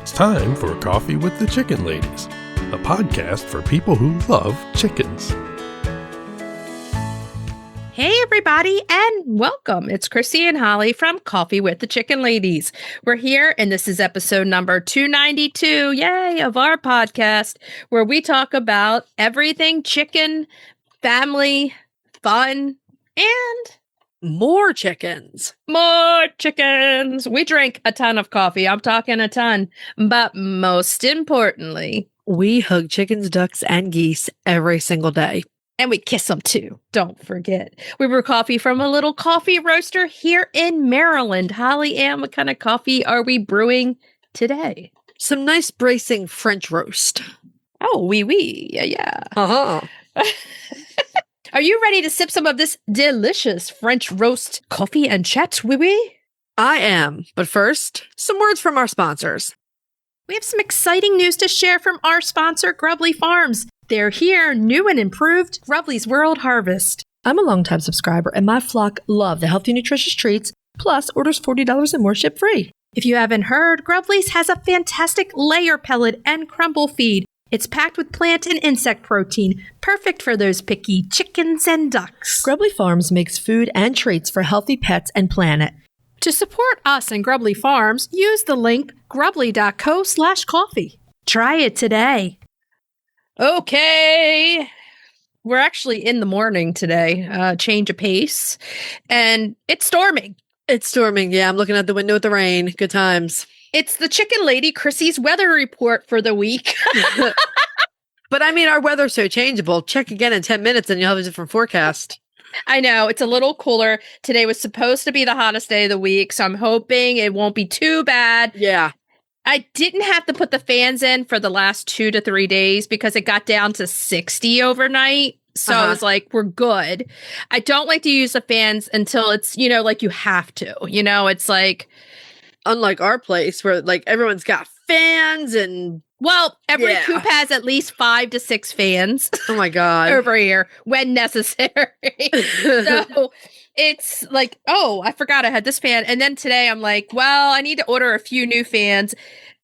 It's time for Coffee with the Chicken Ladies, a podcast for people who love chickens. Hey everybody, and welcome. It's Chrisie&Holly from Coffee with the Chicken Ladies. We're here, and this is episode number 292, yay, of our podcast, where we talk about everything chicken, family, fun, and more chickens. More chickens. We drink a ton of coffee. I'm talking a ton. But most importantly, we hug chickens, ducks, and geese every single day. And we kiss them too. Don't forget. We brew coffee from a little coffee roaster here in Maryland. Holly Ann, what kind of coffee are we brewing today? Some nice bracing French roast. Oh, oui. Yeah. Uh-huh. Are you ready to sip some of this delicious French roast coffee and chat, oui? I am. But first, some words from our sponsors. We have some exciting news to share from our sponsor, Grubbly Farms. They're here, new and improved, Grubbly's World Harvest. I'm a longtime subscriber, and my flock love the healthy, nutritious treats, plus orders $40 and more ship free. If you haven't heard, Grubbly's has a fantastic layer pellet and crumble feed. It's packed with plant and insect protein, perfect for those picky chickens and ducks. Grubbly Farms makes food and treats for healthy pets and planet. To support us and Grubbly Farms, use the link grubbly.co/coffee. Try it today. Okay. We're actually in the morning today, change of pace, and it's storming. It's storming, yeah. I'm looking out the window at the rain. Good times. It's the chicken lady, Chrissy's weather report for the week. But I mean, our weather's so changeable. Check again in 10 minutes and you'll have a different forecast. I know. It's a little cooler. Today was supposed to be the hottest day of the week, so I'm hoping it won't be too bad. Yeah. I didn't have to put the fans in for the last 2 to 3 days because it got down to 60 overnight. So I was like, we're good. I don't like to use the fans until it's, like you have to. It's like... Unlike our place where like everyone's got fans and... Well, every coop has at least 5 to 6 fans. Oh my God. Over here when necessary. So it's like, oh, I forgot I had this fan. And then today I'm like, well, I need to order a few new fans.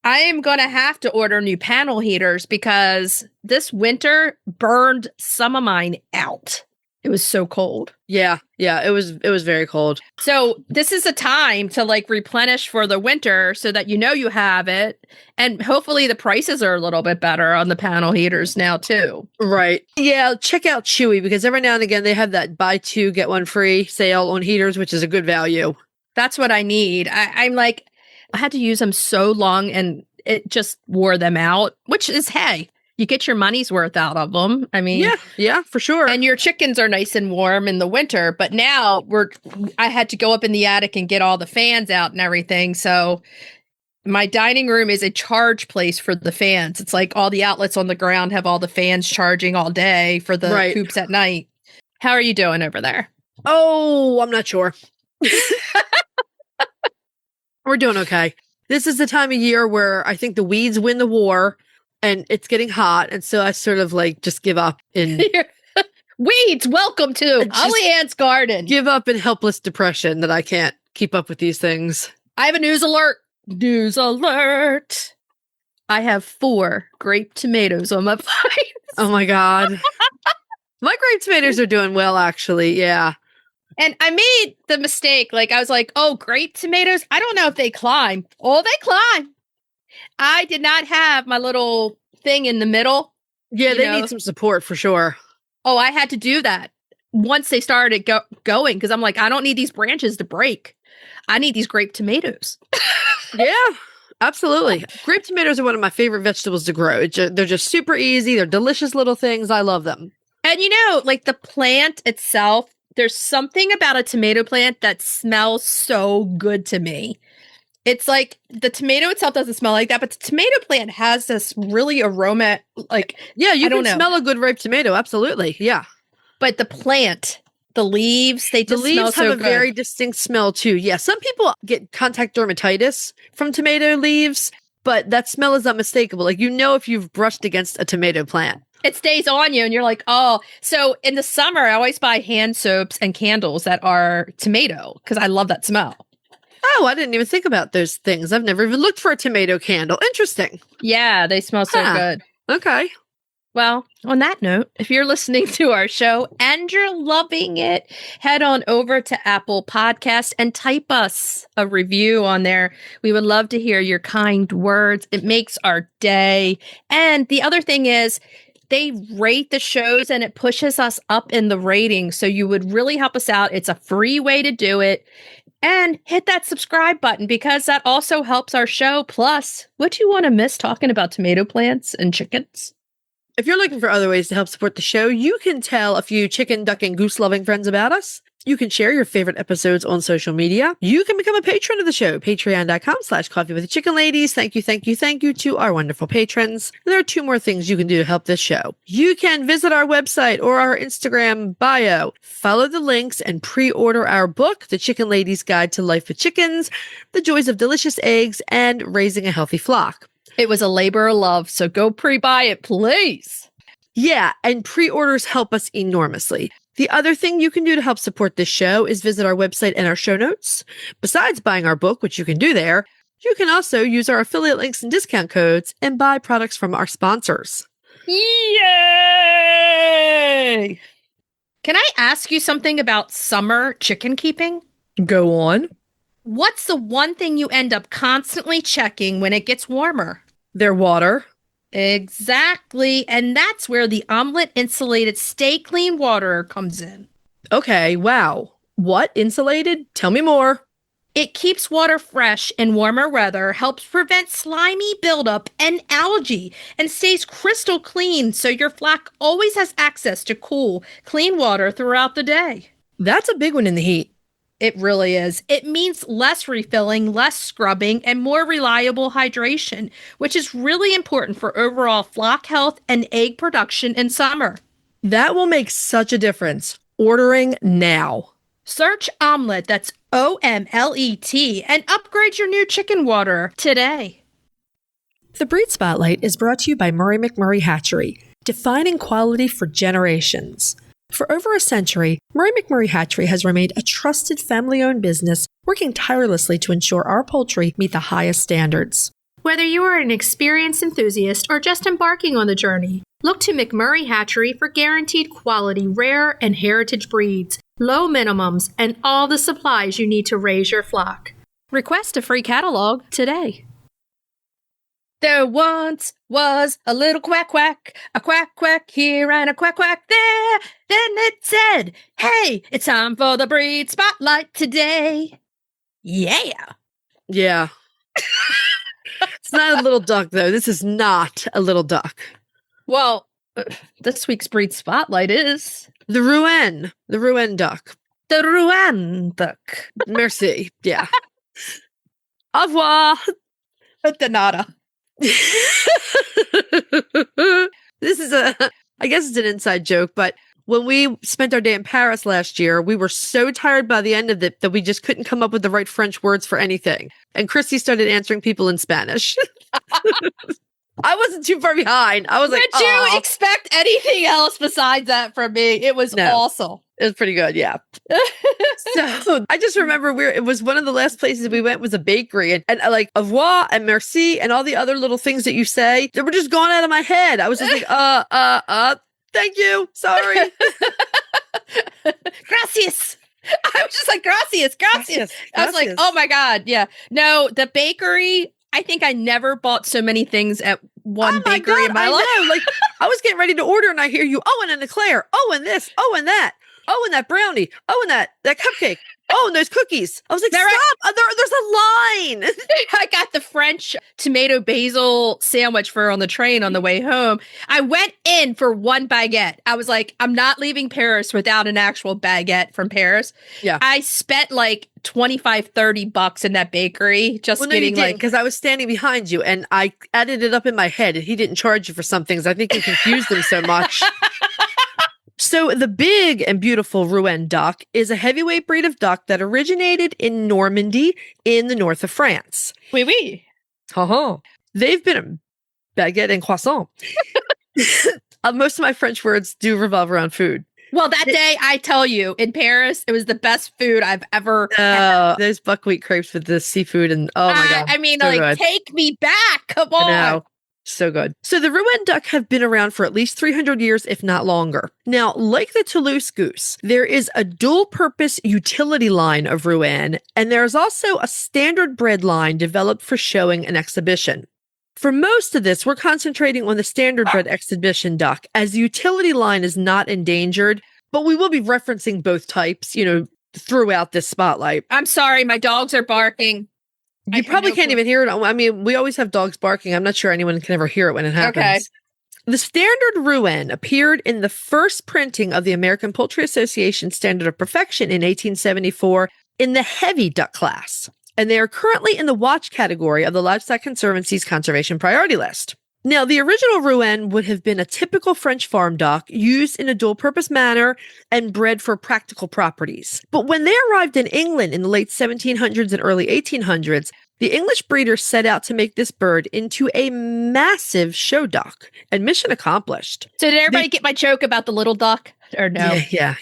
I am going to have to order new panel heaters because this winter burned some of mine out. It was so cold. Yeah, it was very cold. So this is a time to like replenish for the winter so that you have it. And hopefully the prices are a little bit better on the panel heaters now too. Right. Yeah, check out Chewy because every now and again they have that buy 2, get 1 free sale on heaters, which is a good value. That's what I need. I'm like, I had to use them so long and it just wore them out, which is, hey. You get your money's worth out of them. I mean, yeah, for sure. And your chickens are nice and warm in the winter. But now I had to go up in the attic and get all the fans out and everything. So my dining room is a charge place for the fans. It's like all the outlets on the ground have all the fans charging all day for the coops at night. How are you doing over there? Oh, I'm not sure. We're doing okay. This is the time of year where I think the weeds win the war. And it's getting hot, and so I sort of like just give up in weeds. Welcome to Holly Ann's garden. Give up in helpless depression that I can't keep up with these things. I have a news alert. News alert. I have 4 grape tomatoes on my vines. Oh my God. My grape tomatoes are doing well, actually. Yeah. And I made the mistake. Like I was like, oh, grape tomatoes. I don't know if they climb. Oh, they climb. I did not have my little thing in the middle. Yeah, they need some support for sure. Oh, I had to do that once they started going because I'm like, I don't need these branches to break. I need these grape tomatoes. Yeah, absolutely. Grape tomatoes are one of my favorite vegetables to grow. They're just super easy. They're delicious little things. I love them. And like the plant itself, there's something about a tomato plant that smells so good to me. It's like the tomato itself doesn't smell like that, but the tomato plant has this really aroma. Like, yeah, you can smell a good ripe tomato. Absolutely. Yeah. But the plant, the leaves, they just smell so good. The leaves have a very distinct smell too. Yeah. Some people get contact dermatitis from tomato leaves, but that smell is unmistakable. Like, if you've brushed against a tomato plant. It stays on you and you're like, oh. So in the summer, I always buy hand soaps and candles that are tomato because I love that smell. Oh, I didn't even think about those things. I've never even looked for a tomato candle. Interesting. Yeah, they smell so Huh. good. Okay. Well, on that note, if you're listening to our show and you're loving it, head on over to Apple Podcast and type us a review on there. We would love to hear your kind words. It makes our day. And the other thing is, they rate the shows and it pushes us up in the ratings. So you would really help us out. It's a free way to do it. And hit that subscribe button because that also helps our show. Plus, would you want to miss talking about tomato plants and chickens? If you're looking for other ways to help support the show, you can tell a few chicken, duck, and goose loving friends about us. You can share your favorite episodes on social media. You can become a patron of the show, patreon.com/coffeewiththechickenladies. Thank you to our wonderful patrons. There are 2 more things you can do to help this show. You can visit our website or our Instagram bio, follow the links, and pre-order our book, The Chicken Lady's Guide to Life with Chickens, The Joys of Delicious Eggs, and Raising a Healthy Flock. It was a labor of love, so go pre-buy it, please. Yeah, and pre-orders help us enormously. The other thing you can do to help support this show is visit our website and our show notes. Besides buying our book, which you can do there, you can also use our affiliate links and discount codes and buy products from our sponsors. Yay! Can I ask you something about summer chicken keeping? Go on. What's the one thing you end up constantly checking when it gets warmer? Their water. Exactly. And that's where the omelet insulated stay clean water comes in. Okay, wow. What? Insulated? Tell me more. It keeps water fresh in warmer weather, helps prevent slimy buildup and algae, and stays crystal clean so your flock always has access to cool, clean water throughout the day. That's a big one in the heat. It really is. It means less refilling, less scrubbing, and more reliable hydration, which is really important for overall flock health and egg production in summer. That will make such a difference. Ordering now. Search Omelette, that's OMLET, and upgrade your new chicken water today. The Breed Spotlight is brought to you by Murray McMurray Hatchery, defining quality for generations. For over a century, Murray McMurray Hatchery has remained a trusted family-owned business, working tirelessly to ensure our poultry meet the highest standards. Whether you are an experienced enthusiast or just embarking on the journey, look to McMurray Hatchery for guaranteed quality, rare, and heritage breeds, low minimums, and all the supplies you need to raise your flock. Request a free catalog today. There once was a little quack quack, a quack quack here and a quack quack there. Then it said, hey, it's time for the Breed Spotlight today. Yeah. Yeah. It's not a little duck, though. This is not a little duck. Well, this week's Breed Spotlight is The Rouen Duck. the Rouen Duck. Merci. Yeah. Au revoir. De nada. This is I guess it's an inside joke, but when we spent our day in Paris last year, we were so tired by the end of it that we just couldn't come up with the right French words for anything. And Chrissy started answering people in Spanish. I wasn't too far behind. I was like, did you expect anything else besides that from me? It was awesome. It was pretty good, yeah. So I just remember it was one of the last places we went was a bakery, and like au revoir and merci and all the other little things that you say, they were just going out of my head. I was just like, thank you, sorry. Gracias. I was just like, gracias. I was like, oh my God, yeah. No, the bakery, I think I never bought so many things at one bakery in my life. I know. Like, I was getting ready to order and I hear you, oh, and an eclair, oh, and this, oh, and that. Oh, and that brownie. Oh, and that cupcake. Oh, and those cookies. I was like, stop. There's a line. I got the French tomato basil sandwich for on the train on the way home. I went in for one baguette. I was like, I'm not leaving Paris without an actual baguette from Paris. Yeah. I spent like $25-$30 in that bakery getting like, because I was standing behind you and I added it up in my head and he didn't charge you for some things. I think he confused them so much. So the big and beautiful Rouen Duck is a heavyweight breed of duck that originated in Normandy in the north of France. Oui, oui. Uh-huh. They've been a baguette and croissant. Most of my French words do revolve around food. Well, that day, I tell you, in Paris, it was the best food I've ever had. Those buckwheat crepes with the seafood and oh my God. I mean, so like, good. take me back. Come I on. know. So good. So the Rouen duck have been around for at least 300 years, if not longer. Now, like the Toulouse goose, there is a dual-purpose utility line of Rouen, and there is also a standard bred line developed for showing and exhibition. For most of this, we're concentrating on the standard bred exhibition duck, as the utility line is not endangered, but we will be referencing both types, throughout this spotlight. I'm sorry, my dogs are barking. You probably can't even hear it. I mean, we always have dogs barking. I'm not sure anyone can ever hear it when it happens. Okay. The standard Rouen appeared in the first printing of the American Poultry Association Standard of Perfection in 1874 in the heavy duck class, and they are currently in the watch category of the Livestock Conservancy's conservation priority list. Now, the original Rouen would have been a typical French farm duck used in a dual-purpose manner and bred for practical properties. But when they arrived in England in the late 1700s and early 1800s, the English breeders set out to make this bird into a massive show duck, and mission accomplished. So did everybody get my joke about the little duck? Or no? Yeah.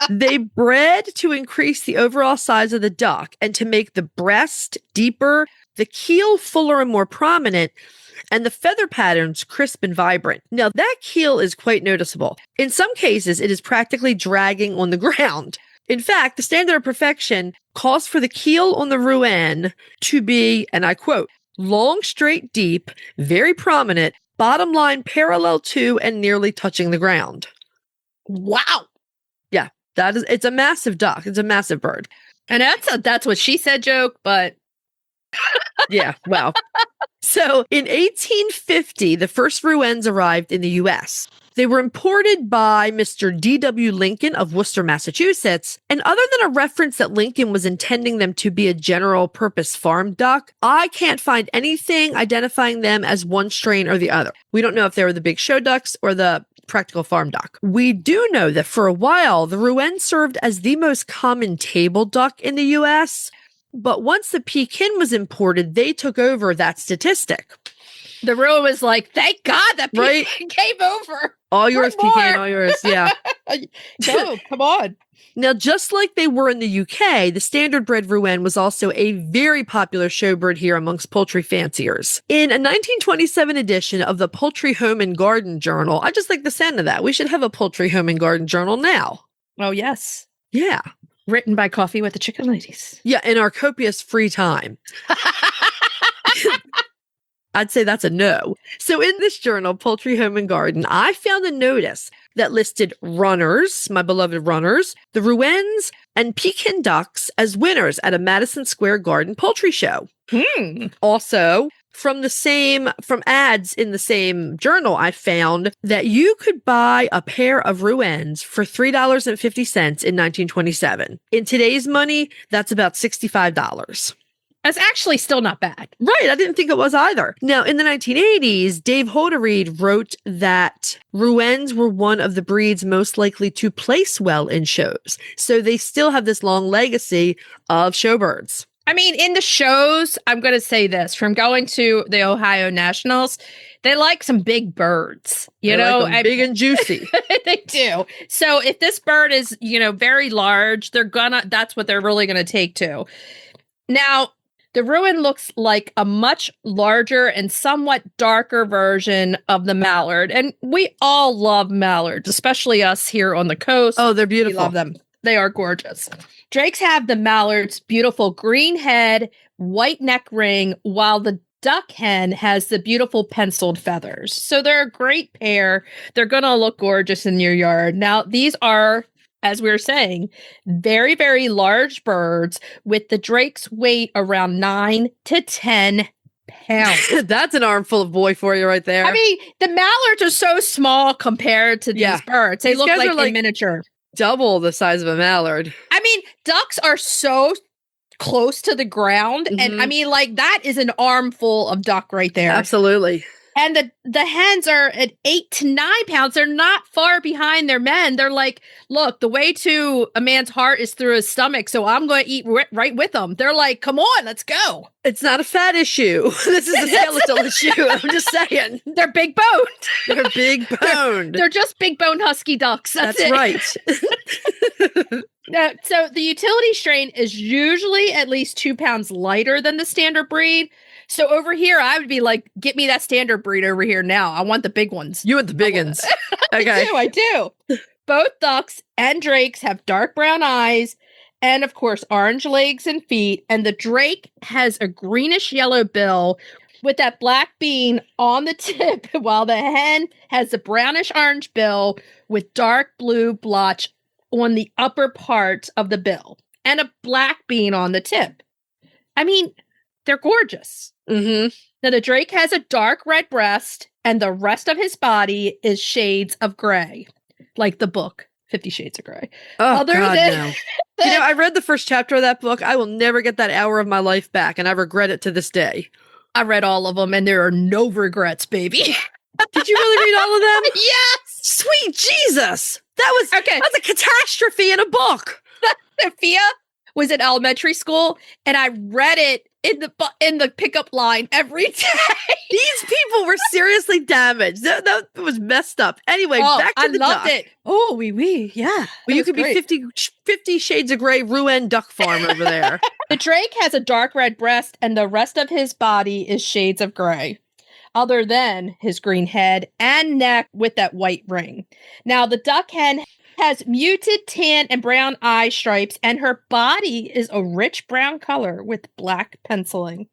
They bred to increase the overall size of the duck and to make the breast deeper, the keel fuller and more prominent, and the feather patterns crisp and vibrant. Now, that keel is quite noticeable. In some cases, it is practically dragging on the ground. In fact, the standard of perfection calls for the keel on the Rouen to be, and I quote, long, straight, deep, very prominent, bottom line parallel to and nearly touching the ground. Wow. Yeah, it's a massive duck. It's a massive bird. And that's what she said joke, but yeah, well. So in 1850, the first Rouens arrived in the U.S. They were imported by Mr. D.W. Lincoln of Worcester, Massachusetts. And other than a reference that Lincoln was intending them to be a general purpose farm duck, I can't find anything identifying them as one strain or the other. We don't know if they were the big show ducks or the practical farm duck. We do know that for a while, the Rouen served as the most common table duck in the U.S., but once the Pekin was imported, they took over that statistic. The Rouen was like, thank God that Pekin came over. All yours, Pekin, all yours, yeah. No, come on. Now, just like they were in the UK, the standard bred Rouen was also a very popular show bird here amongst poultry fanciers. In a 1927 edition of the Poultry Home and Garden Journal, I just like the sound of that. We should have a Poultry Home and Garden Journal now. Oh, yes. Yeah. Written by Coffee with the Chicken Ladies. Yeah, in our copious free time. I'd say that's a no. So in this journal, Poultry Home and Garden, I found a notice that listed runners, my beloved runners, the Rouens, and Pekin ducks as winners at a Madison Square Garden poultry show. Also, from ads in the same journal, I found that you could buy a pair of Rouens for $3.50 in 1927. In today's money, that's about $65. That's actually still not bad. Right. I didn't think it was either. Now, in the 1980s, Dave Holderried wrote that Rouens were one of the breeds most likely to place well in shows. So they still have this long legacy of showbirds. I mean, in the shows, I'm going to say this, from going to the Ohio Nationals, they like some big birds, you know, like big and juicy. They do. So if this bird is, very large, that's what they're really going to take to. Now, the Rouen looks like a much larger and somewhat darker version of the mallard. And we all love mallards, especially us here on the coast. Oh, they're beautiful. We love them. They are gorgeous. Drakes have the mallard's beautiful green head, white neck ring, while the duck hen has the beautiful penciled feathers. So they're a great pair. They're going to look gorgeous in your yard. Now, these are, as we were saying, very, very large birds with the Drake's weight around 9 to 10 pounds. That's an armful of boy for you right there. I mean, the mallards are so small compared to these birds. They look like in miniature. Double the size of a mallard. I mean, ducks are so close to the ground. And I mean, like, that is an armful of duck right there. Absolutely. And the hens are at 8 to 9 pounds. They're not far behind their men. They're like, look, the way to a man's heart is through his stomach, so I'm going to eat right with them. They're like, come on, let's go. It's not a fat issue. This is a skeletal issue. I'm just saying. They're big boned. They're big boned. They're just big boned husky ducks. That's it. right. So the utility strain is usually at least 2 pounds lighter than the standard breed. So over here, I would be like, get me that standard breed over here now. I want the big ones. You want the big ones. Okay. I do. Both ducks and drakes have dark brown eyes and, of course, orange legs and feet. And the drake has a greenish yellow bill with that black bean on the tip, while the hen has a brownish orange bill with dark blue blotch on the upper part of the bill and a black bean on the tip. I mean, they're gorgeous. Mm-hmm. Now, the drake has a dark red breast, and the rest of his body is shades of gray, like the book, 50 Shades of Grey. Oh, God, no. I read the first chapter of that book. I will never get that hour of my life back, and I regret it to this day. I read all of them, and there are no regrets, baby. Did you really read all of them? Yes! Sweet Jesus! That's a catastrophe in a book. Sophia was in elementary school, and I read it in the pickup line every day. These people were seriously damaged. That was messed up. Anyway, back to the duck. I loved it. Oh, yeah. Well, you could be 50 Shades of Grey Rouen Duck Farm over there. The drake has a dark red breast, and the rest of his body is shades of gray, other than his green head and neck with that white ring. Now, the duck hen has muted tan and brown eye stripes, and her body is a rich brown color with black penciling.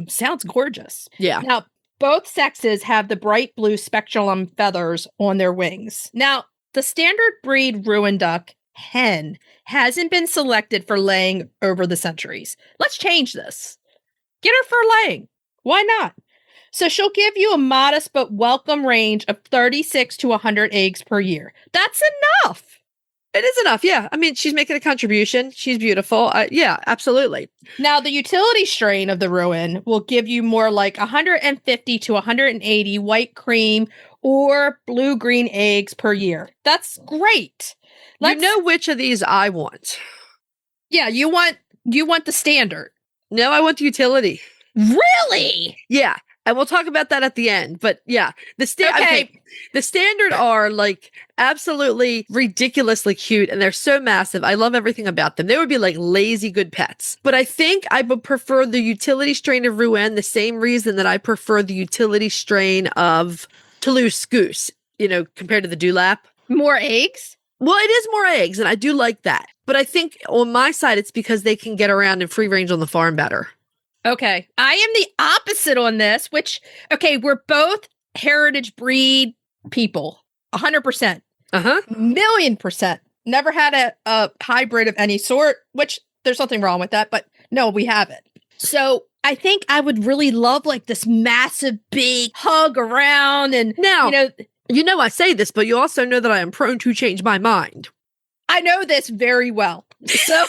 Sounds gorgeous. Yeah. Now, both sexes have the bright blue speculum feathers on their wings. Now, the standard breed Rouen Duck hen hasn't been selected for laying over the centuries. Let's change this. Get her for laying. Why not? So she'll give you a modest but welcome range of 36 to 100 eggs per year. That's enough. It is enough, yeah. I mean, she's making a contribution. She's beautiful. Yeah, absolutely. Now, the utility strain of the Rouen will give you more like 150 to 180 white cream or blue-green eggs per year. That's great. You know which of these I want. Yeah, you want the standard. No, I want the utility. Really? Yeah. And we'll talk about that at the end. But yeah, the standard are like absolutely ridiculously cute, and they're so massive. I love everything about them. They would be like lazy good pets. But I think I would prefer the utility strain of Rouen the same reason that I prefer the utility strain of Toulouse Goose, compared to the dewlap. More eggs? Well, it is more eggs, and I do like that. But I think on my side, it's because they can get around in free range on the farm better. Okay. I am the opposite on this, we're both heritage breed people. 100%. Uh-huh. $1,000,000%. Never had a hybrid of any sort, which there's nothing wrong with that, but no, we haven't. So I think I would really love like this massive, big hug around. And now, I say this, but you also know that I am prone to change my mind. I know this very well. So,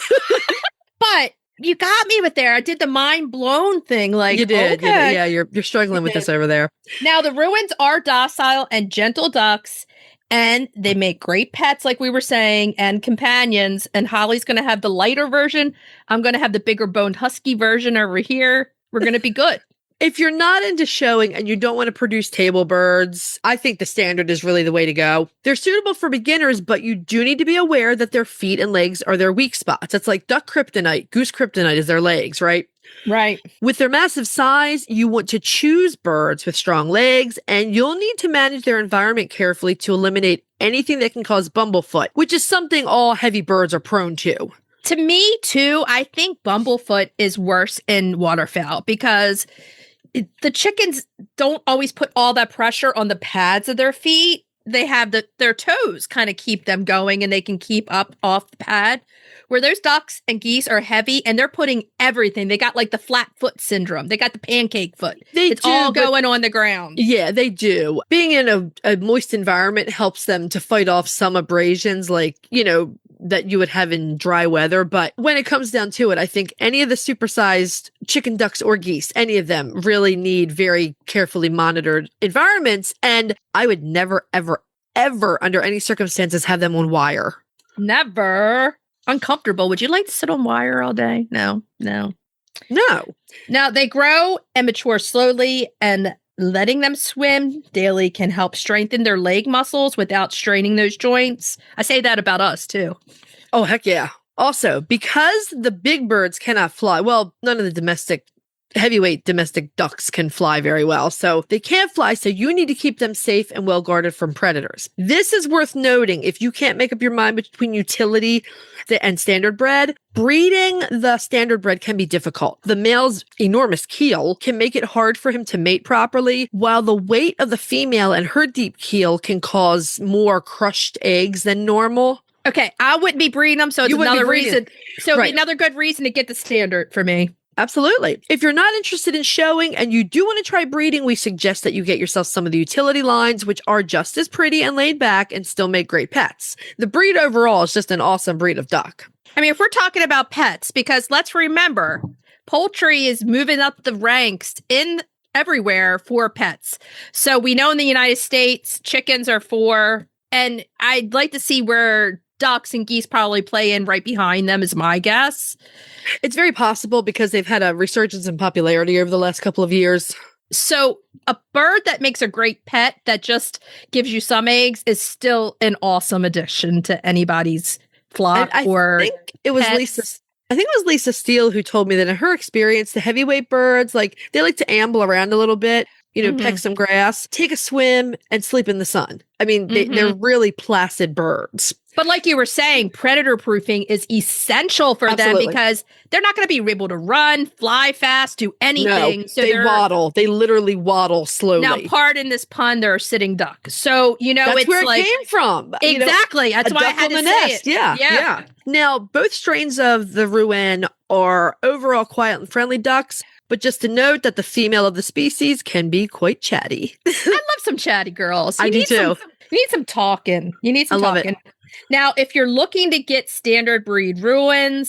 but you got me with there. I did the mind blown thing. Like you did. Okay. Yeah, you're struggling with this over there. Now the Rouens are docile and gentle ducks, and they make great pets, like we were saying, and companions. And Holly's going to have the lighter version. I'm going to have the bigger boned husky version over here. We're going to be good. If you're not into showing and you don't want to produce table birds, I think the standard is really the way to go. They're suitable for beginners, but you do need to be aware that their feet and legs are their weak spots. It's like duck kryptonite. Goose kryptonite is their legs, right? Right. With their massive size, you want to choose birds with strong legs, and you'll need to manage their environment carefully to eliminate anything that can cause bumblefoot, which is something all heavy birds are prone to. To me, too, I think bumblefoot is worse in waterfowl because the chickens don't always put all that pressure on the pads of their feet. They have their toes kind of keep them going, and they can keep up off the pad. Where those ducks and geese are heavy and they're putting everything. They got like the flat foot syndrome. They got the pancake foot. It's all going on the ground. Yeah, they do. Being in a moist environment helps them to fight off some abrasions, like, that you would have in dry weather. But when it comes down to it, I think any of the supersized chicken, ducks, or geese, any of them really need very carefully monitored environments. And I would never, ever, ever, under any circumstances, have them on wire. Never. Uncomfortable. Would you like to sit on wire all day? No. No. Now, they grow and mature slowly, and letting them swim daily can help strengthen their leg muscles without straining those joints. I say that about us, too. Oh, heck yeah. Also, because the big birds cannot fly, well, none of the heavyweight domestic ducks can fly very well. So they can't fly. So you need to keep them safe and well guarded from predators. This is worth noting. If you can't make up your mind between utility and standard bred, breeding the standard bred can be difficult. The male's enormous keel can make it hard for him to mate properly, while the weight of the female and her deep keel can cause more crushed eggs than normal. Okay, I wouldn't be breeding them, so it's another reason. So it'd be another good reason to get the standard for me. Absolutely. If you're not interested in showing and you do want to try breeding, we suggest that you get yourself some of the utility lines, which are just as pretty and laid back and still make great pets. The breed overall is just an awesome breed of duck. I mean, if we're talking about pets, because let's remember, poultry is moving up the ranks in everywhere for pets. So we know in the United States, chickens are for, and I'd like to see where ducks and geese probably play in right behind them is my guess. It's very possible because they've had a resurgence in popularity over the last couple of years. So a bird that makes a great pet that just gives you some eggs is still an awesome addition to anybody's flock. I think it was Lisa Steele who told me that in her experience, the heavyweight birds, they like to amble around a little bit, peck some grass, take a swim, and sleep in the sun. I mean, they're really placid birds. But like you were saying, predator proofing is essential for them because they're not going to be able to run, fly fast, do anything. No, so they waddle. They literally waddle slowly. Now, pardon this pun, they're a sitting duck. So, that's it's where it came from. Exactly. That's why I had to say nest. it. Yeah. Now, both strains of the Rouen are overall quiet and friendly ducks. But just to note that the female of the species can be quite chatty. I love some chatty girls. I do too. You need some talking. I love it. Now, if you're looking to get standard breed Rouen,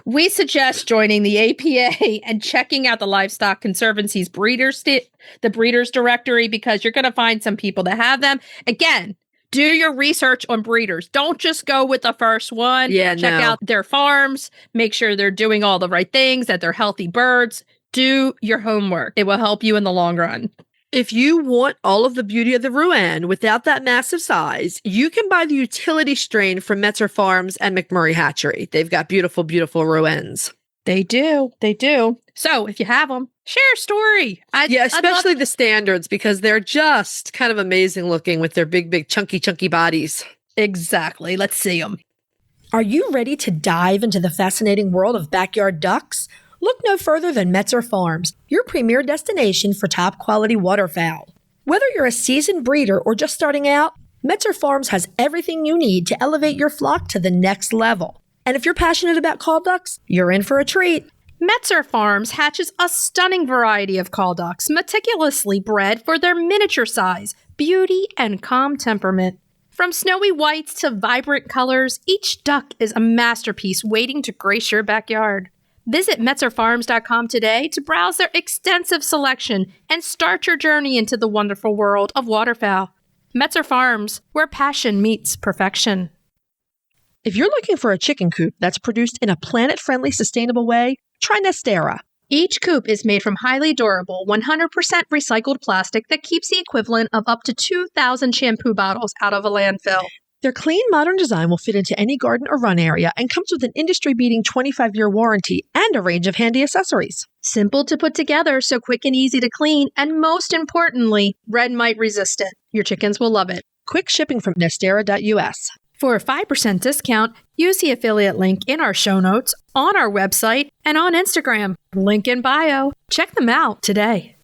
we suggest joining the APA and checking out the Livestock Conservancy's the breeders directory, because you're going to find some people that have them. Again, do your research on breeders. Don't just go with the first one. Check out their farms. Make sure they're doing all the right things, that they're healthy birds. Do your homework. It will help you in the long run. If you want all of the beauty of the Rouen without that massive size, you can buy the utility strain from Metzer Farms and McMurray Hatchery. They've got beautiful, beautiful Rouens. They do. So if you have them, share a story. Especially the standards, because they're just kind of amazing looking with their big, big, chunky bodies. Exactly. Let's see them. Are you ready to dive into the fascinating world of backyard ducks? Look no further than Metzer Farms, your premier destination for top quality waterfowl. Whether you're a seasoned breeder or just starting out, Metzer Farms has everything you need to elevate your flock to the next level. And if you're passionate about call ducks, you're in for a treat. Metzer Farms hatches a stunning variety of call ducks, meticulously bred for their miniature size, beauty, and calm temperament. From snowy whites to vibrant colors, each duck is a masterpiece waiting to grace your backyard. Visit MetzerFarms.com today to browse their extensive selection and start your journey into the wonderful world of waterfowl. Metzer Farms, where passion meets perfection. If you're looking for a chicken coop that's produced in a planet-friendly, sustainable way, try Nestera. Each coop is made from highly durable, 100% recycled plastic that keeps the equivalent of up to 2,000 shampoo bottles out of a landfill. Their clean, modern design will fit into any garden or run area and comes with an industry-beating 25-year warranty and a range of handy accessories. Simple to put together, so quick and easy to clean, and most importantly, red mite resistant. Your chickens will love it. Quick shipping from Nestera US. For a 5% discount, use the affiliate link in our show notes, on our website, and on Instagram. Link in bio. Check them out today.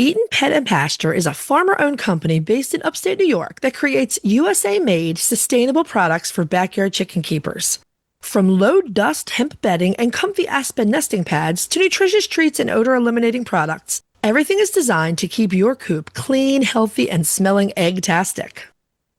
Eaton Pet and Pasture is a farmer-owned company based in upstate New York that creates USA-made, sustainable products for backyard chicken keepers. From low-dust hemp bedding and comfy aspen nesting pads to nutritious treats and odor-eliminating products, everything is designed to keep your coop clean, healthy, and smelling egg-tastic.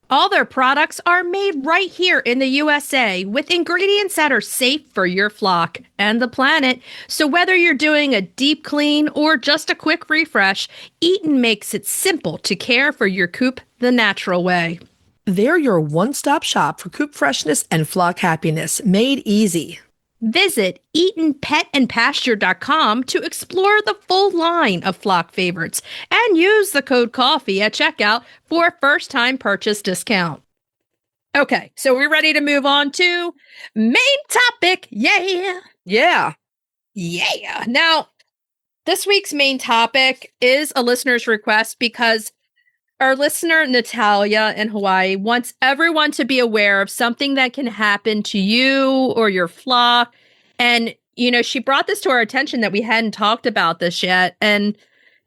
All their products are made right here in the USA with ingredients that are safe for your flock and the planet. So whether you're doing a deep clean or just a quick refresh, Eaton makes it simple to care for your coop the natural way. They're your one-stop shop for coop freshness and flock happiness, made easy. Visit EatonPetAndPasture.com to explore the full line of flock favorites and use the code COFFEE at checkout for a first-time purchase discount. Okay, so we're ready to move on to main topic. Yeah. Yeah. Yeah. Now, this week's main topic is a listener's request because our listener, Natalia in Hawaii, wants everyone to be aware of something that can happen to you or your flock. And, she brought this to our attention that we hadn't talked about this yet. And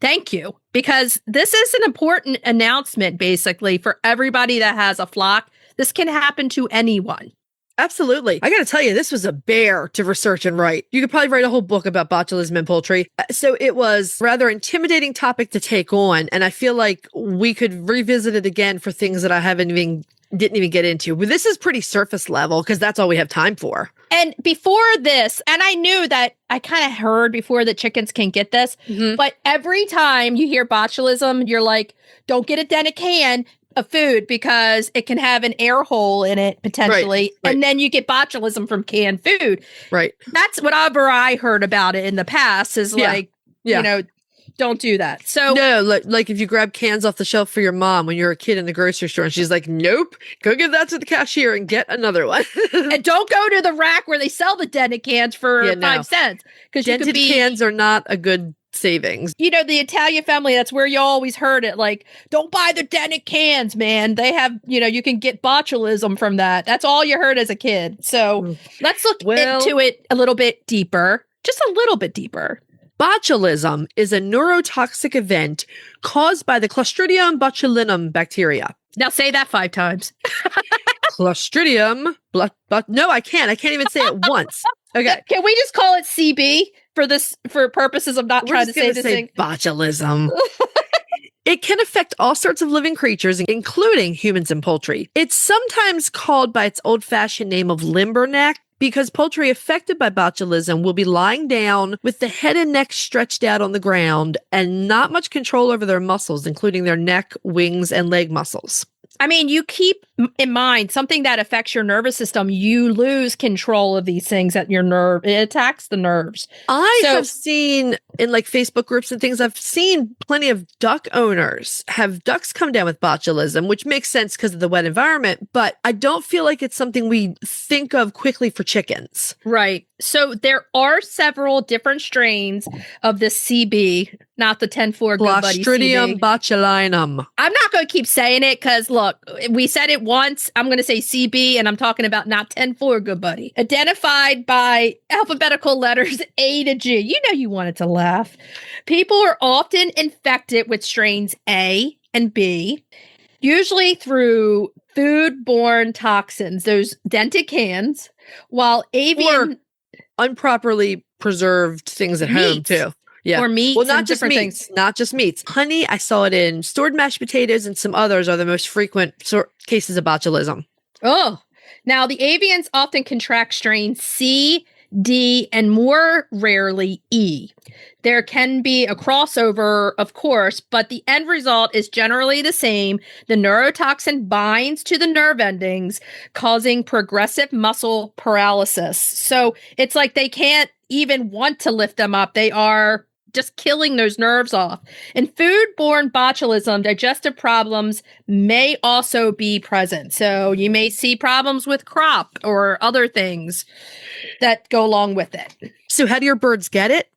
thank you, because this is an important announcement, basically, for everybody that has a flock. This can happen to anyone. Absolutely. I got to tell you, this was a bear to research and write. You could probably write a whole book about botulism in poultry. So it was a rather intimidating topic to take on. And I feel like we could revisit it again for things that I didn't even get into. But this is pretty surface level because that's all we have time for. And before this, and I knew that I kind of heard before that chickens can get this, but every time you hear botulism, you're like, don't get a dented can of food because it can have an air hole in it potentially. Right. And then you get botulism from canned food. Right. That's whatever I heard about it in the past is don't do that. So no, like if you grab cans off the shelf for your mom when you're a kid in the grocery store and she's like, nope, go give that to the cashier and get another one. And don't go to the rack where they sell the dented cans for 5 cents. Because dented cans are not a good savings. The Italian family, that's where you always heard it. Like, don't buy the dented cans, man. They have, you can get botulism from that. That's all you heard as a kid. So let's look into it a little bit deeper, just a little bit deeper. Botulism is a neurotoxic event caused by the Clostridium botulinum bacteria. Now say that 5 times. Clostridium, no, I can't. I can't even say it once. Okay. Can we just call it CB for purposes of not trying to say this thing? Botulism. It can affect all sorts of living creatures, including humans and poultry. It's sometimes called by its old-fashioned name of limberneck because poultry affected by botulism will be lying down with the head and neck stretched out on the ground and not much control over their muscles, including their neck, wings, and leg muscles. I mean, you keep in mind something that affects your nervous system, you lose control of these things at your nerve. It attacks the nerves. I have seen in Facebook groups and things, I've seen plenty of duck owners have ducks come down with botulism, which makes sense because of the wet environment. But I don't feel like it's something we think of quickly for chickens. Right. So there are several different strains of the CB, not the 10-4 Good Buddy Clostridium CB. botulinum. I'm not going to keep saying it because, look, we said it once. I'm going to say CB, and I'm talking about not 10-4 Good Buddy. Identified by alphabetical letters A to G. You wanted to laugh. People are often infected with strains A and B, usually through food-borne toxins, those dented cans, while avian... Or improperly preserved things at home too. Yeah. Or meats. Well, not just meats. Not just meats. Honey, I saw it in stored mashed potatoes, and some others are the most frequent cases of botulism. Oh, now the avians often contract strains C, D, and more rarely E. There can be a crossover, of course, but the end result is generally the same. The neurotoxin binds to the nerve endings, causing progressive muscle paralysis. So it's like they can't even want to lift them up. They are just killing those nerves off. In food-borne botulism, digestive problems may also be present. So you may see problems with crop or other things that go along with it. So how do your birds get it?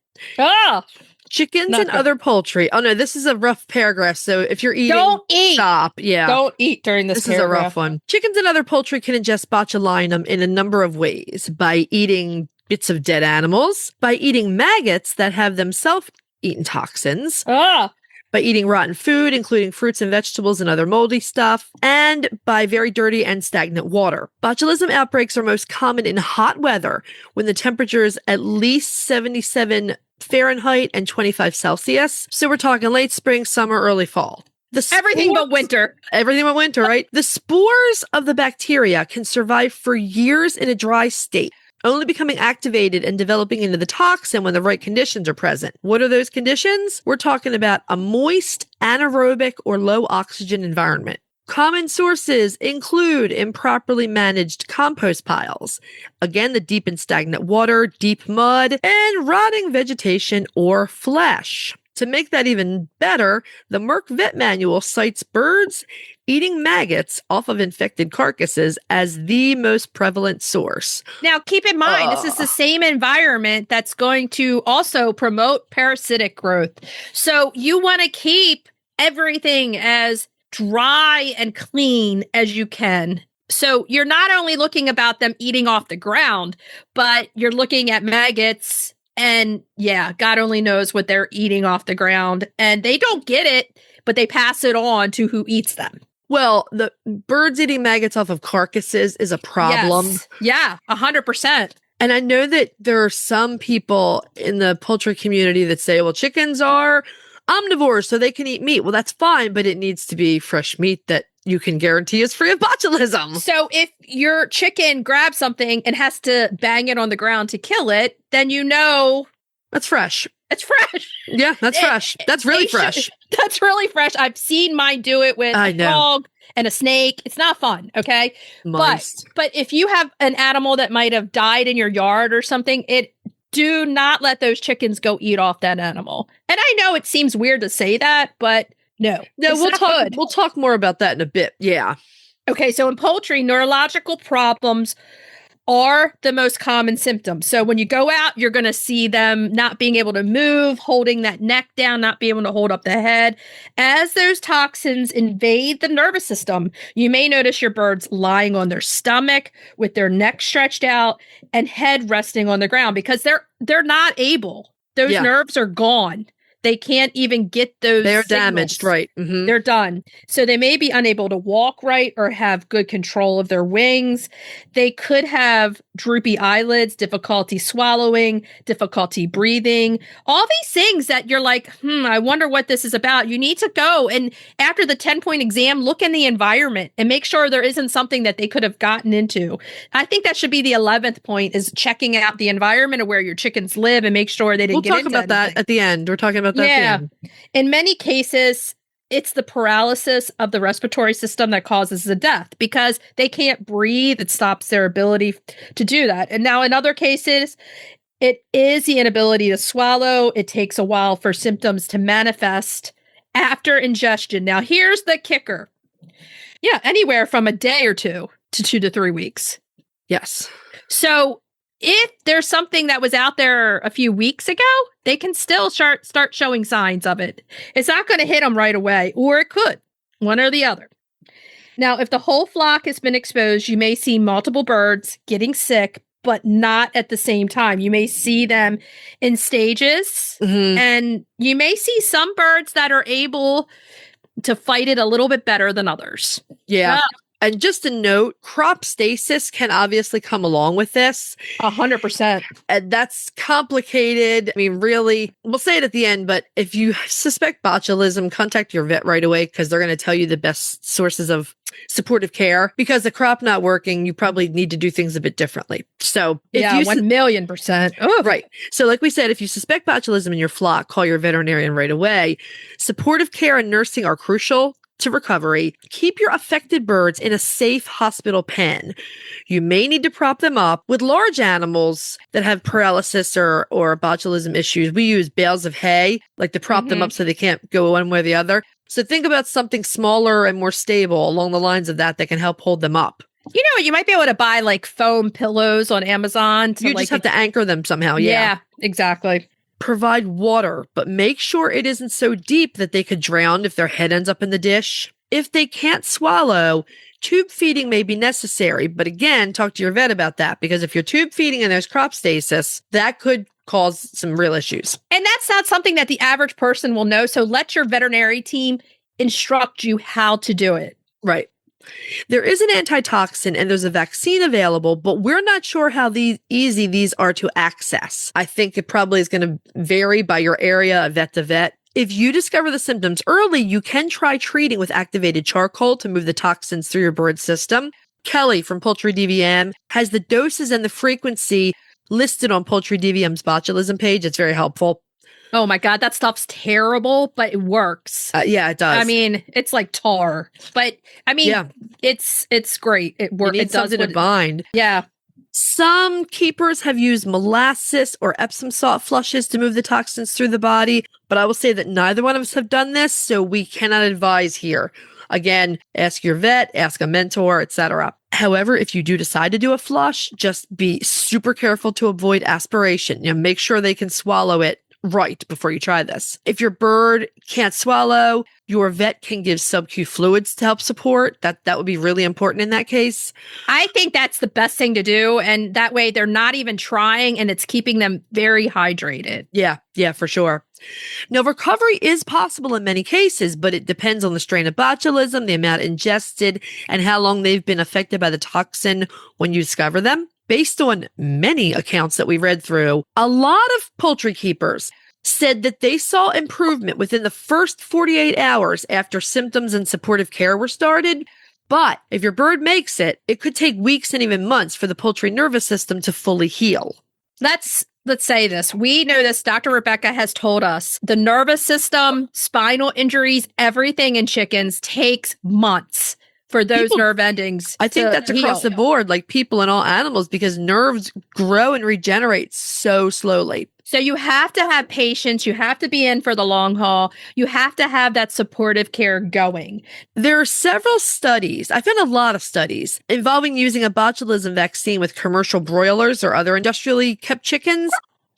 Chickens and other poultry. Oh no, this is a rough paragraph. So if you're eating, don't eat. Stop. Yeah. Don't eat during this paragraph. Is a rough one. Chickens and other poultry can ingest botulinum in a number of ways: by eating bits of dead animals, by eating maggots that have themselves eaten toxins, by eating rotten food, including fruits and vegetables and other moldy stuff, and by very dirty and stagnant water. Botulism outbreaks are most common in hot weather when the temperature is at least 77 Fahrenheit and 25 Celsius. So we're talking late spring, summer, early fall. Everything but winter. Everything but winter, right? The spores of the bacteria can survive for years in a dry state, only becoming activated and developing into the toxin when the right conditions are present. What are those conditions? We're talking about a moist, anaerobic, or low oxygen environment. Common sources include improperly managed compost piles, again, the deep and stagnant water, deep mud, and rotting vegetation or flesh. To make that even better, the Merck Vet Manual cites birds eating maggots off of infected carcasses as the most prevalent source. Now, keep in mind, this is the same environment that's going to also promote parasitic growth. So you want to keep everything as dry and clean as you can. So you're not only looking about them eating off the ground, but you're looking at maggots. And yeah, God only knows what they're eating off the ground. And they don't get it, but they pass it on to who eats them. Well, the birds eating maggots off of carcasses is a problem. Yes. Yeah, 100%. And I know that there are some people in the poultry community that say, well, chickens are omnivores, so they can eat meat. Well, that's fine, but it needs to be fresh meat that you can guarantee is free of botulism. So if your chicken grabs something and has to bang it on the ground to kill it, then you know that's fresh. It's fresh. Yeah, that's fresh. That's really fresh. That's really fresh. I've seen mine do it with a dog and a snake. It's not fun, okay? Moist. But if you have an animal that might have died in your yard or something, do not let those chickens go eat off that animal. And I know it seems weird to say that, but no, we'll talk more about that in a bit. Yeah. Okay. So in poultry, neurological problems are the most common symptoms. So when you go out, you're going to see them not being able to move, holding that neck down, not being able to hold up the head. As those toxins invade the nervous system, you may notice your birds lying on their stomach with their neck stretched out and head resting on the ground because they're not able. Those nerves are gone. They can't even get those They're signals. Damaged, right. Mm-hmm. They're done. So they may be unable to walk right or have good control of their wings. They could have droopy eyelids, difficulty swallowing, difficulty breathing, all these things that you're like, I wonder what this is about. You need to go and after the 10-point exam, look in the environment and make sure there isn't something that they could have gotten into. I think that should be the 11th point is checking out the environment of where your chickens live and make sure they didn't get into We'll talk about that at the end. We're talking about yeah. In many cases, it's the paralysis of the respiratory system that causes the death because they can't breathe. It stops their ability to do that. And now in other cases, it is the inability to swallow. It takes a while for symptoms to manifest after ingestion. Now, here's the kicker. Yeah, anywhere from a day or two to 2 to 3 weeks. Yes. So if there's something that was out there a few weeks ago, they can still start showing signs of it. It's not going to hit them right away, or it could, one or the other. Now, if the whole flock has been exposed, you may see multiple birds getting sick, but not at the same time. You may see them in stages, and you may see some birds that are able to fight it a little bit better than others. Yeah. And just a note, crop stasis can obviously come along with this. 100%. And that's complicated. I mean, really, we'll say it at the end, but if you suspect botulism, contact your vet right away because they're going to tell you the best sources of supportive care. Because the crop not working, you probably need to do things a bit differently. So if yeah, 1,000,000%. Oh, right. So like we said, if you suspect botulism in your flock, call your veterinarian right away. Supportive care and nursing are crucial to recovery. Keep your affected birds in a safe hospital pen. You may need to prop them up. With large animals that have paralysis or botulism issues, we use bales of hay, like to prop them up so they can't go one way or the other. So think about something smaller and more stable along the lines of that can help hold them up. You know, you might be able to buy like foam pillows on Amazon. You just have to anchor them somehow. Yeah, exactly. Provide water, but make sure it isn't so deep that they could drown if their head ends up in the dish. If they can't swallow, tube feeding may be necessary. But again, talk to your vet about that because if you're tube feeding and there's crop stasis, that could cause some real issues. And that's not something that the average person will know. So let your veterinary team instruct you how to do it. Right. There is an antitoxin and there's a vaccine available, but we're not sure how easy these are to access. I think it probably is going to vary by your area, vet to vet. If you discover the symptoms early, you can try treating with activated charcoal to move the toxins through your bird's system. Kelly from Poultry DVM has the doses and the frequency listed on Poultry DVM's botulism page. It's very helpful. Oh my God, that stuff's terrible, but it works. Yeah, it does. I mean, it's like tar, but I mean, it's great. It works. You need it does something to bind. Yeah. Some keepers have used molasses or Epsom salt flushes to move the toxins through the body, but I will say that neither one of us have done this, so we cannot advise here. Again, ask your vet, ask a mentor, etc. However, if you do decide to do a flush, just be super careful to avoid aspiration. Make sure they can swallow it right before you try this. If your bird can't swallow, your vet can give sub-Q fluids to help support. That would be really important in that case. I think that's the best thing to do. And that way they're not even trying and it's keeping them very hydrated. Yeah, for sure. Now, recovery is possible in many cases, but it depends on the strain of botulism, the amount ingested, and how long they've been affected by the toxin when you discover them. Based on many accounts that we read through, a lot of poultry keepers said that they saw improvement within the first 48 hours after symptoms and supportive care were started. But if your bird makes it, it could take weeks and even months for the poultry nervous system to fully heal. Let's say this. We know this. Dr. Rebecca has told us the nervous system, spinal injuries, everything in chickens takes months for those nerve endings. I think that's across the board, like people and all animals, because nerves grow and regenerate so slowly. So you have to have patience. You have to be in for the long haul. You have to have that supportive care going. There are several studies. I found a lot of studies involving using a botulism vaccine with commercial broilers or other industrially kept chickens.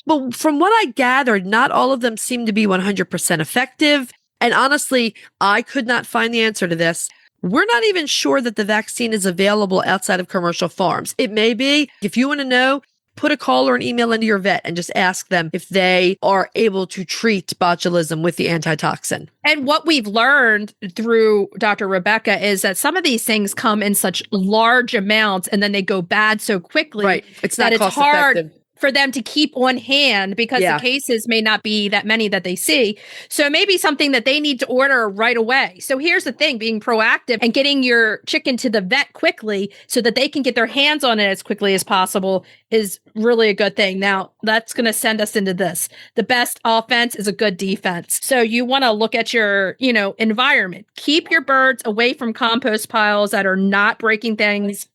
But from what I gathered, not all of them seem to be 100% effective. And honestly, I could not find the answer to this. We're not even sure that the vaccine is available outside of commercial farms. It may be. If you want to know, put a call or an email into your vet and just ask them if they are able to treat botulism with the antitoxin. And what we've learned through Dr. Rebecca is that some of these things come in such large amounts and then they go bad so quickly. Right. It's not cost effective for them to keep on hand because the cases may not be that many that they see. So it may be something that they need to order right away. So here's the thing, being proactive and getting your chicken to the vet quickly so that they can get their hands on it as quickly as possible is really a good thing. Now, that's going to send us into this. The best offense is a good defense. So you want to look at your, environment. Keep your birds away from compost piles that are not breaking things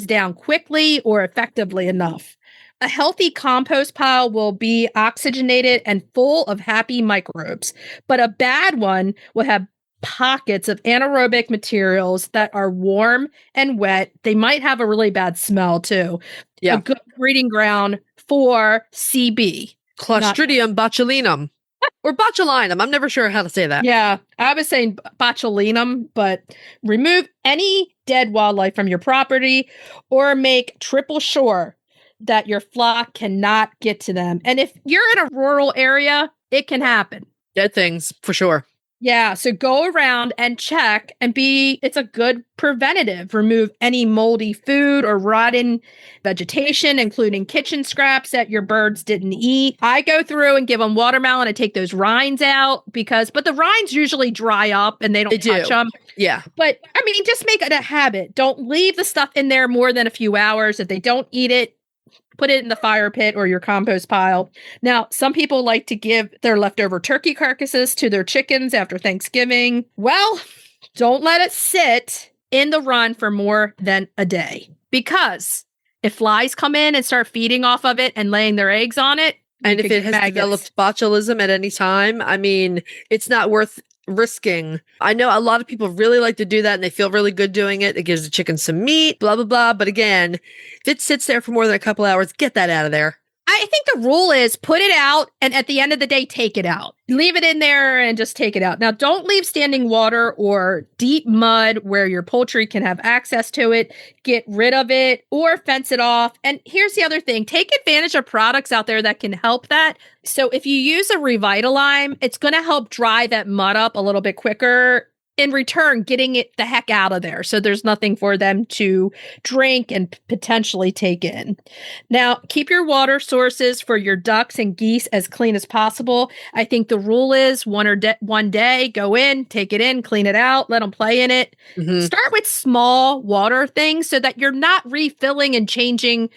down quickly or effectively enough. A healthy compost pile will be oxygenated and full of happy microbes, but a bad one will have pockets of anaerobic materials that are warm and wet. They might have a really bad smell too. Yeah. A good breeding ground for CB. Clostridium botulinum. Or botulinum. I'm never sure how to say that. Yeah, I was saying botulinum, but remove any dead wildlife from your property or make triple sure that your flock cannot get to them. And if you're in a rural area, it can happen. Dead things, for sure. Yeah, so go around and check and it's a good preventative. Remove any moldy food or rotten vegetation, including kitchen scraps that your birds didn't eat. I go through and give them watermelon and take those rinds out but the rinds usually dry up and they don't touch them. Yeah. But I mean, just make it a habit. Don't leave the stuff in there more than a few hours. If they don't eat it, put it in the fire pit or your compost pile. Now, some people like to give their leftover turkey carcasses to their chickens after Thanksgiving. Well, don't let it sit in the run for more than a day, because if flies come in and start feeding off of it and laying their eggs on it, and if it has developed botulism at any time, I mean, it's not worth risking. I know a lot of people really like to do that and they feel really good doing it. It gives the chicken some meat, blah, blah, blah. But again, if it sits there for more than a couple hours, get that out of there. I think the rule is put it out and at the end of the day, take it out. Leave it in there and just take it out. Now, don't leave standing water or deep mud where your poultry can have access to it. Get rid of it or fence it off. And here's the other thing. Take advantage of products out there that can help that. So if you use a Revitalime, it's going to help dry that mud up a little bit quicker. in return getting it the heck out of there. So there's nothing for them to drink and potentially take in. Now, keep your water sources for your ducks and geese as clean as possible. I think the rule is one day, go in, take it in, clean it out, let them play in it. Mhm. Start with small water things so that you're not refilling and changing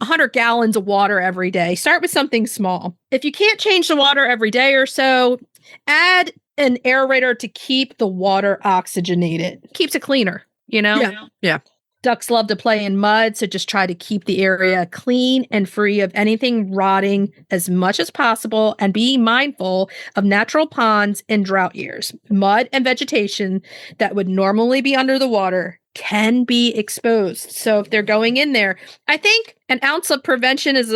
100 gallons of water every day. Start with something small. If you can't change the water every day or so, add an aerator to keep the water oxygenated. Keeps it cleaner, you know? Yeah. Ducks love to play in mud, so just try to keep the area clean and free of anything rotting as much as possible, and be mindful of natural ponds in drought years. Mud and vegetation that would normally be under the water can be exposed. So if they're going in there, I think an ounce of prevention is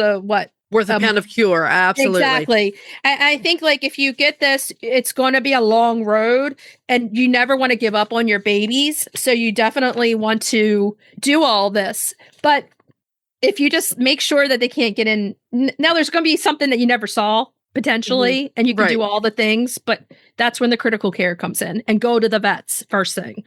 Worth a pound of cure. Absolutely. Exactly. I think like if you get this, it's going to be a long road and you never want to give up on your babies. So you definitely want to do all this. But if you just make sure that they can't get in, now there's going to be something that you never saw potentially, and you can do all the things, but that's when the critical care comes in, and go to the vets first thing.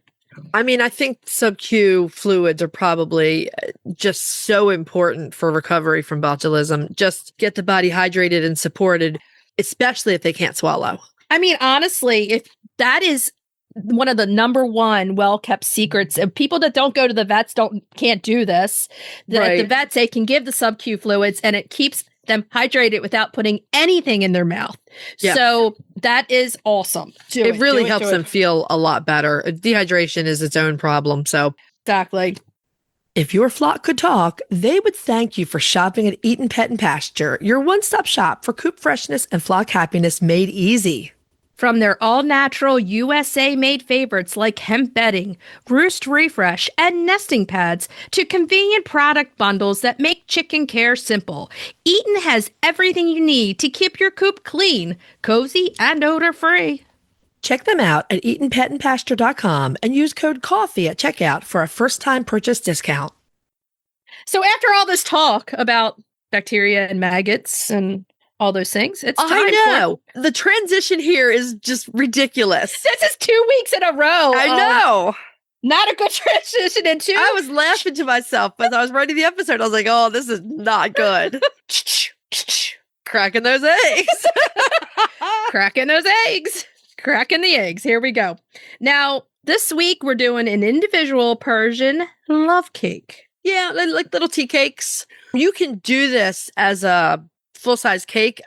I mean, I think sub-Q fluids are probably just so important for recovery from botulism. Just get the body hydrated and supported, especially if they can't swallow. I mean, honestly, if that is one of the number one well-kept secrets, and people that don't go to the vets can't do this. The vets, they can give the sub-Q fluids and it keeps them hydrated without putting anything in their mouth. Yeah. So that is awesome. It really helps them feel a lot better. Dehydration is its own problem. So exactly. If your flock could talk, they would thank you for shopping at Eaton Pet and Pasture, your one-stop shop for coop freshness and flock happiness made easy. From their all-natural USA-made favorites like hemp bedding, roost refresh, and nesting pads to convenient product bundles that make chicken care simple, Eaton has everything you need to keep your coop clean, cozy, and odor-free. Check them out at EatonPetAndPasture.com and use code COFFEE at checkout for a first-time purchase discount. So after all this talk about bacteria and maggots and all those things, it's time. I know. The transition here is just ridiculous. This is 2 weeks in a row. I know. Not a good transition into. I was laughing to myself as I was writing the episode. I was like, oh, this is not good. Cracking those eggs. Cracking those eggs. Cracking the eggs. Here we go. Now, this week we're doing an individual Persian love cake. Yeah, like little tea cakes. You can do this as a full-size cake.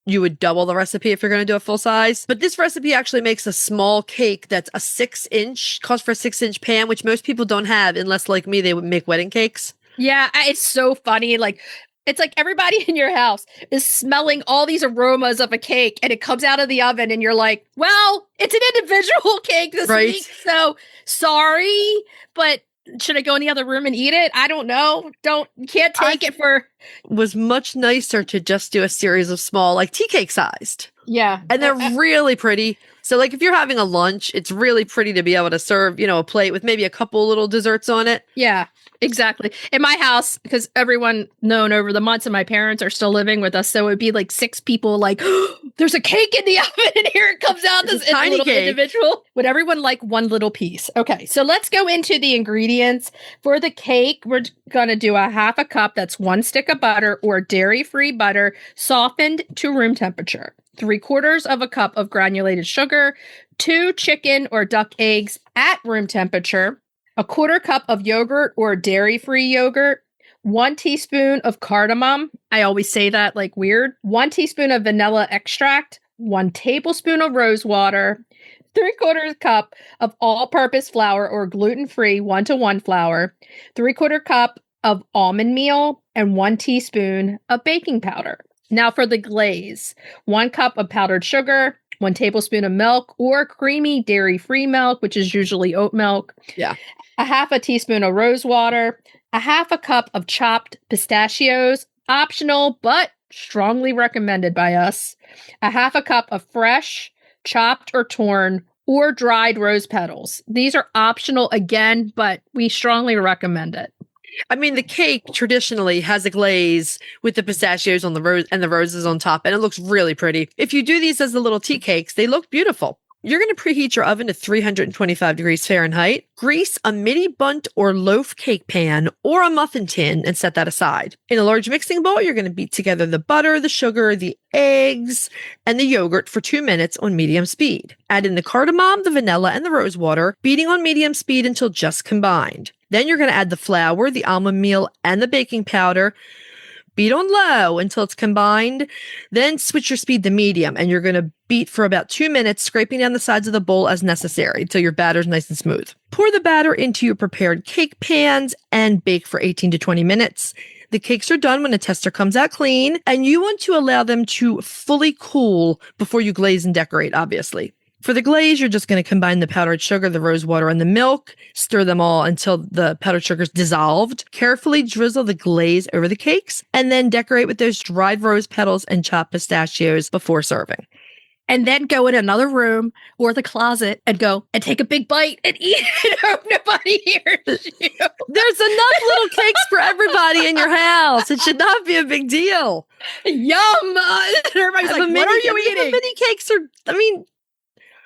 You would double the recipe if you're going to do a full size. But this recipe actually makes a small cake that's a 6-inch, calls for a 6-inch pan, which most people don't have unless, like me, they would make wedding cakes. Yeah, it's so funny. It's like everybody in your house is smelling all these aromas of a cake, and it comes out of the oven and you're like, well, it's an individual cake this week. So sorry, but should I go in the other room and eat it? I don't know. Can't take it for. Was much nicer to just do a series of small, like tea cake sized. Yeah. And they're really pretty. So like if you're having a lunch, it's really pretty to be able to serve, a plate with maybe a couple little desserts on it. Yeah, exactly. In my house, because everyone known over the months and my parents are still living with us, so it would be like 6 people like, oh, there's a cake in the oven and here it comes out, this tiny little cake. Individual. Would everyone like one little piece? Okay, so let's go into the ingredients. For the cake, we're going to do a half a cup, that's 1 stick of butter or dairy-free butter, softened to room temperature. 3/4 of a cup of granulated sugar, 2 chicken or duck eggs at room temperature, 1/4 cup of yogurt or dairy-free yogurt, 1 teaspoon of cardamom. I always say that like weird. 1 teaspoon of vanilla extract, 1 tablespoon of rose water, 3/4 cup of all-purpose flour or gluten-free 1-to-1 flour, 3/4 cup of almond meal, and 1 teaspoon of baking powder. Now for the glaze, 1 cup of powdered sugar, 1 tablespoon of milk or creamy dairy-free milk, which is usually oat milk. Yeah. 1/2 teaspoon of rose water, 1/2 cup of chopped pistachios, optional, but strongly recommended by us. 1/2 cup of fresh, chopped or torn or dried rose petals. These are optional again, but we strongly recommend it. I mean, the cake traditionally has a glaze with the pistachios on the rose and the roses on top, and it looks really pretty. If you do these as the little tea cakes, they look beautiful. You're going to preheat your oven to 325 degrees Fahrenheit. Grease a mini bundt or loaf cake pan or a muffin tin and set that aside. In a large mixing bowl, you're going to beat together the butter, the sugar, the eggs, and the yogurt for 2 minutes on medium speed. Add in the cardamom, the vanilla, and the rose water, beating on medium speed until just combined. Then you're going to add the flour, the almond meal, and the baking powder. Beat on low until it's combined. Then switch your speed to medium, and you're going to beat for about 2 minutes, scraping down the sides of the bowl as necessary until your batter's nice and smooth. Pour the batter into your prepared cake pans and bake for 18 to 20 minutes. The cakes are done when the tester comes out clean, and you want to allow them to fully cool before you glaze and decorate, obviously. For the glaze, you're just going to combine the powdered sugar, the rose water, and the milk. Stir them all until the powdered sugar is dissolved. Carefully drizzle the glaze over the cakes, and then decorate with those dried rose petals and chopped pistachios before serving. And then go in another room or the closet and go and take a big bite and eat it. Hope nobody hears you. There's enough little cakes for everybody in your house. It should not be a big deal. Yum! Everybody's like, what are you eating? Mini cakes are,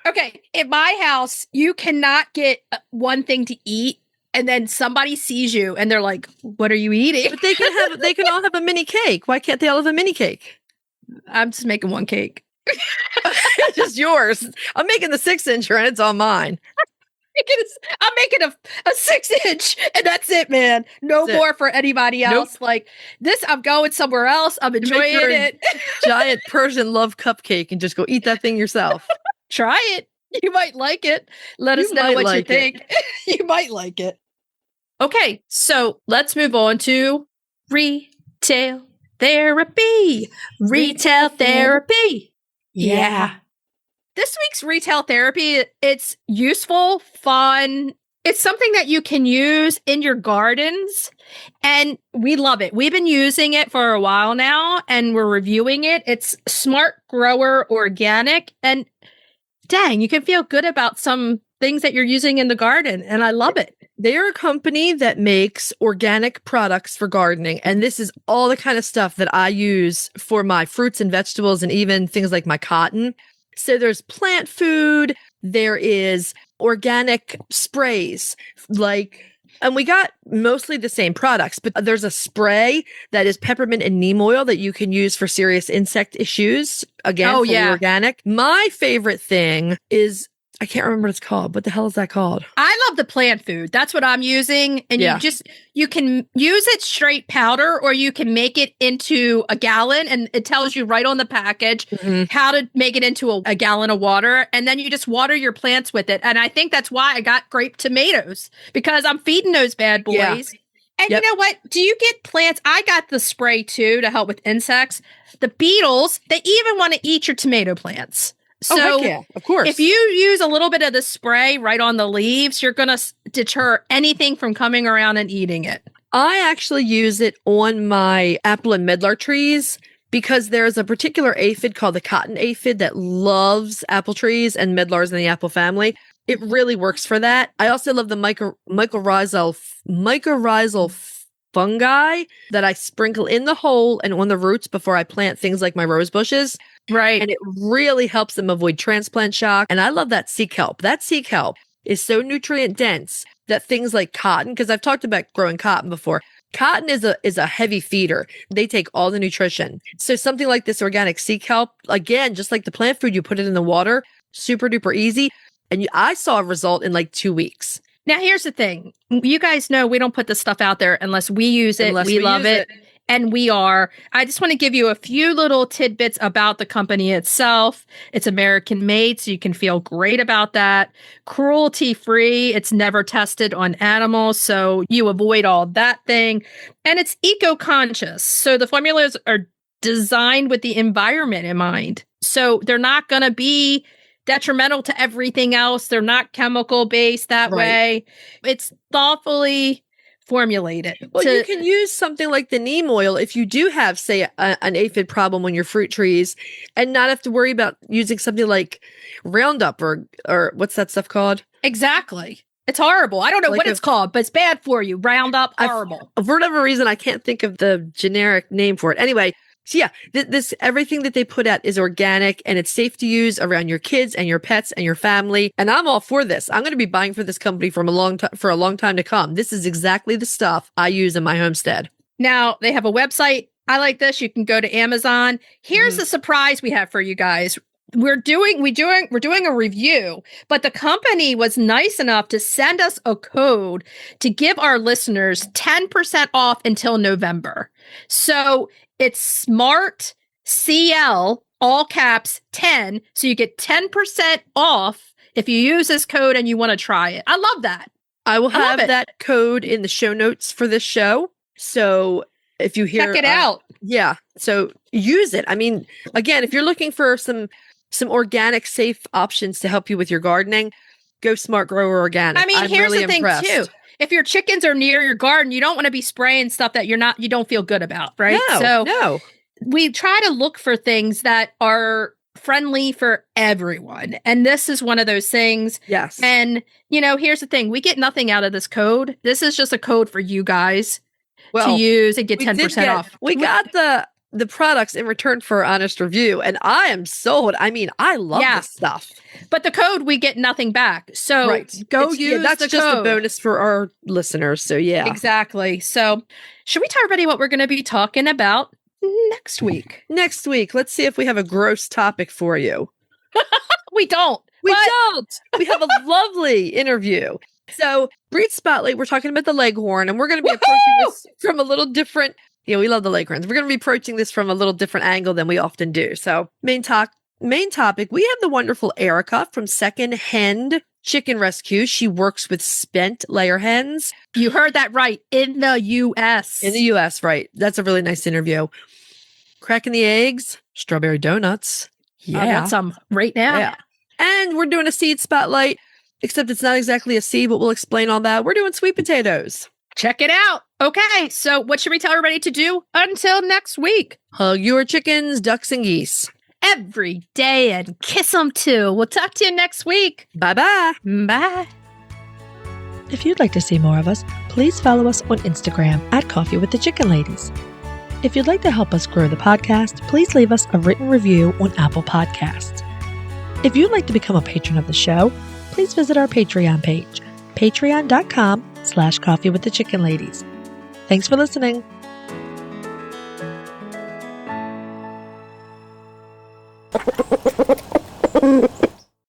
Okay, in my house, you cannot get one thing to eat and then somebody sees you and they're like, what are you eating? But they can all have a mini cake. Why can't they all have a mini cake? I'm just making one cake. It's just yours. I'm making the 6-incher and it's all mine. I'm making a 6-inch and that's it, man. No more for anybody else. Nope. Like this, I'm going somewhere else. I'm enjoying it. Giant Persian Love Cupcake and just go eat that thing yourself. Try it. You might like it. Let us know what you think. You might like it. Okay, so let's move on to retail therapy. Retail therapy. Yeah. This week's retail therapy, it's useful, fun. It's something that you can use in your gardens, and we love it. We've been using it for a while now, and we're reviewing it. It's Smart Grower Organic, and dang, you can feel good about some things that you're using in the garden, and I love it. They are a company that makes organic products for gardening, and this is all the kind of stuff that I use for my fruits and vegetables and even things like my cotton. So there's plant food, there is organic sprays, and we got mostly the same products, but there's a spray that is peppermint and neem oil that you can use for serious insect issues. Again, fully organic. My favorite thing is, I can't remember what it's called. What the hell is that called? I love the plant food. That's what I'm using. And you can use it straight powder, or you can make it into a gallon, and it tells you right on the package how to make it into a gallon of water. And then you just water your plants with it. And I think that's why I got grape tomatoes, because I'm feeding those bad boys. Yeah. And you know what? Do you get plants? I got the spray too to help with insects. The beetles, they even want to eat your tomato plants. So of course. If you use a little bit of the spray right on the leaves, you're going to deter anything from coming around and eating it. I actually use it on my apple and medlar trees because there's a particular aphid called the cotton aphid that loves apple trees and medlars in the apple family. It really works for that. I also love the mycorrhizal fungi that I sprinkle in the hole and on the roots before I plant things like my rose bushes. Right. And it really helps them avoid transplant shock. And I love that sea kelp. That sea kelp is so nutrient dense that things like cotton, because I've talked about growing cotton before, cotton is a heavy feeder. They take all the nutrition. So something like this organic sea kelp, again, just like the plant food, you put it in the water, super duper easy. And I saw a result in like 2 weeks. Now, here's the thing. You guys know we don't put this stuff out there unless we use it. We love it. And we are. I just want to give you a few little tidbits about the company itself. It's American made, so you can feel great about that. Cruelty free. It's never tested on animals, so you avoid all that thing. And it's eco-conscious. So the formulas are designed with the environment in mind. So they're not going to be detrimental to everything else. They're not chemical based that way. It's thoughtfully formulated. Well, you can use something like the neem oil if you do have, say, an aphid problem on your fruit trees, and not have to worry about using something like Roundup or what's that stuff called? Exactly. It's horrible. I don't know what it's called, but it's bad for you. Roundup, horrible. For whatever reason, I can't think of the generic name for it. Anyway, So yeah, this everything that they put out is organic and it's safe to use around your kids and your pets and your family. And I'm all for this. I'm going to be buying for this company for a long time to come. This is exactly the stuff I use in my homestead. Now they have a website. I like this. You can go to Amazon. Here's the surprise we have for you guys. We're doing a review, but the company was nice enough to send us a code to give our listeners 10% off until November. So it's SMART CL, all caps 10. So you get 10% off if you use this code and you want to try it. I love that. I will have that code in the show notes for this show. So if you hear, check it out. Yeah. So use it. I mean, again, if you're looking for some organic, safe options to help you with your gardening, go Smart Grower Organic. I mean, I'm here's really the thing impressed. too. If your chickens are near your garden, you don't want to be spraying stuff that you don't feel good about, right? No. We try to look for things that are friendly for everyone. And this is one of those things. Yes. And, here's the thing. We get nothing out of this code. This is just a code for you guys to use and get 10% off. We got the products in return for an honest review, and I am sold. I mean, I love this stuff. But the code, we get nothing back. So go use that's the just code. a bonus for our listeners. So yeah. Exactly. So should we tell everybody what we're going to be talking about next week? Next week, let's see if we have a gross topic for you. We don't. We have a lovely interview. So Breed Spotlight, we're talking about the Leghorn, and we're going to be approaching this from a little different. We love the Leghorns. We're going to be approaching this from a little different angle than we often do. So main topic, we have the wonderful Erica from Second Hen Chicken Rescue. She works with spent layer hens. You heard that right. In the U.S. In the U.S., right. That's a really nice interview. Cracking the eggs, strawberry donuts. Yeah. I got some right now. Yeah. And we're doing a seed spotlight, except it's not exactly a seed, but we'll explain all that. We're doing sweet potatoes. Check it out. Okay, so what should we tell everybody to do until next week? Hug your chickens, ducks, and geese. Every day and kiss them too. We'll talk to you next week. Bye-bye. Bye. If you'd like to see more of us, please follow us on Instagram at Coffee with the Chicken Ladies. If you'd like to help us grow the podcast, please leave us a written review on Apple Podcasts. If you'd like to become a patron of the show, please visit our Patreon page, patreon.com/Coffee with the Chicken Ladies. Thanks for listening.